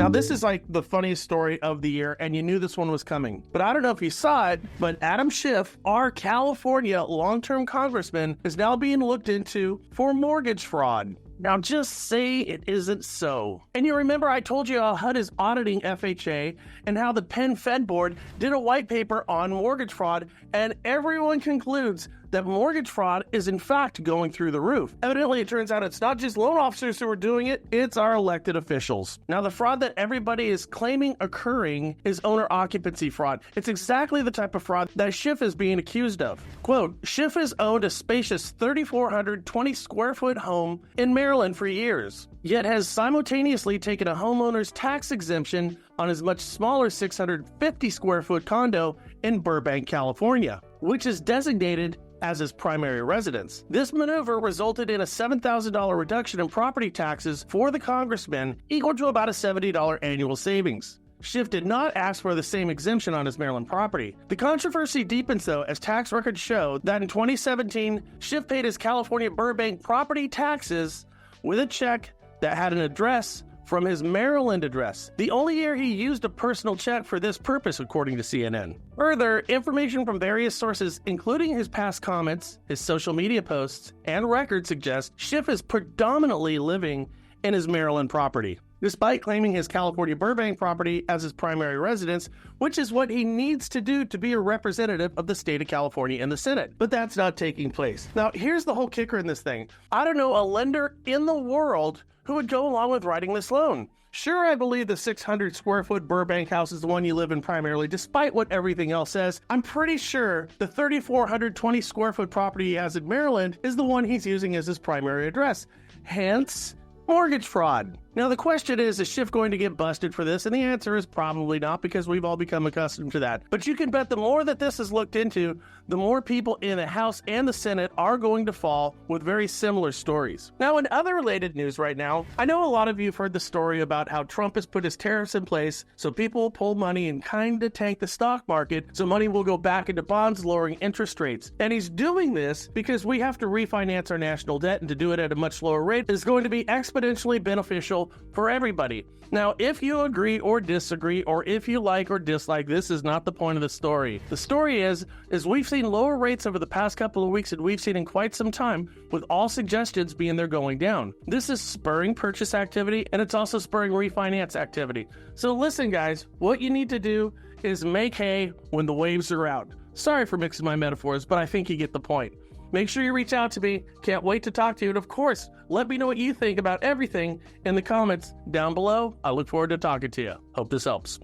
Now, this is like the funniest story of the year, and you knew this one was coming. But I don't know if you saw it, but Adam Schiff, our California long-term congressman, is now being looked into for mortgage fraud. Now, just say it isn't so. And you remember I told you how HUD is auditing FHA and how the Penn Fed Board did a white paper on mortgage fraud, and everyone concludes that mortgage fraud is in fact going through the roof. Evidently, it turns out it's not just loan officers who are doing it, it's our elected officials. Now, the fraud that everybody is claiming occurring is owner occupancy fraud. It's exactly the type of fraud that Schiff is being accused of. Quote, Schiff has owned a spacious 3,420 square foot home in Maryland for years, yet has simultaneously taken a homeowner's tax exemption on his much smaller 650 square foot condo in Burbank, California, which is designated as his primary residence. This maneuver resulted in a $7,000 reduction in property taxes for the congressman, equal to about a $70 annual savings. Schiff did not ask for the same exemption on his Maryland property. The controversy deepens, though, as tax records show that in 2017, Schiff paid his California Burbank property taxes with a check that had an address from his Maryland address, the only year he used a personal check for this purpose, according to CNN. Further, information from various sources, including his past comments, his social media posts, and records suggest Schiff is predominantly living in his Maryland property, despite claiming his California Burbank property as his primary residence, which is what he needs to do to be a representative of the state of California in the Senate. But that's not taking place. Now, here's the whole kicker in this thing. I don't know a lender in the world who would go along with writing this loan. Sure, I believe the 600 square foot Burbank house is the one you live in primarily, despite what everything else says. I'm pretty sure the 3,420 square foot property he has in Maryland is the one he's using as his primary address. Hence, mortgage fraud. Now, the question is Schiff going to get busted for this? And the answer is probably not, because we've all become accustomed to that. But you can bet the more that this is looked into, the more people in the House and the Senate are going to fall with very similar stories. Now, in other related news right now, I know a lot of you have heard the story about how Trump has put his tariffs in place so people will pull money and kind of tank the stock market so money will go back into bonds, lowering interest rates. And he's doing this because we have to refinance our national debt, and to do it at a much lower rate is going to be exponentially beneficial for everybody. Now, if you agree or disagree, or if you like or dislike, this is not the point of the story. The story is we've seen lower rates over the past couple of weeks than we've seen in quite some time, with all suggestions being they're going down. This is spurring purchase activity, and it's also spurring refinance activity. So listen, guys, what you need to do is make hay when the waves are out. Sorry for mixing my metaphors, but I think you get the point. Make sure you reach out to me. Can't wait to talk to you. And of course, let me know what you think about everything in the comments down below. I look forward to talking to you. Hope this helps.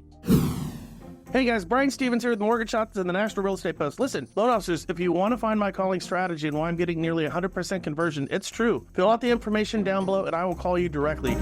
Hey guys, Brian Stevens here with Mortgage Shots and the National Real Estate Post. Listen, loan officers, if you want to find my calling strategy and why I'm getting nearly 100% conversion, it's true. Fill out the information down below and I will call you directly.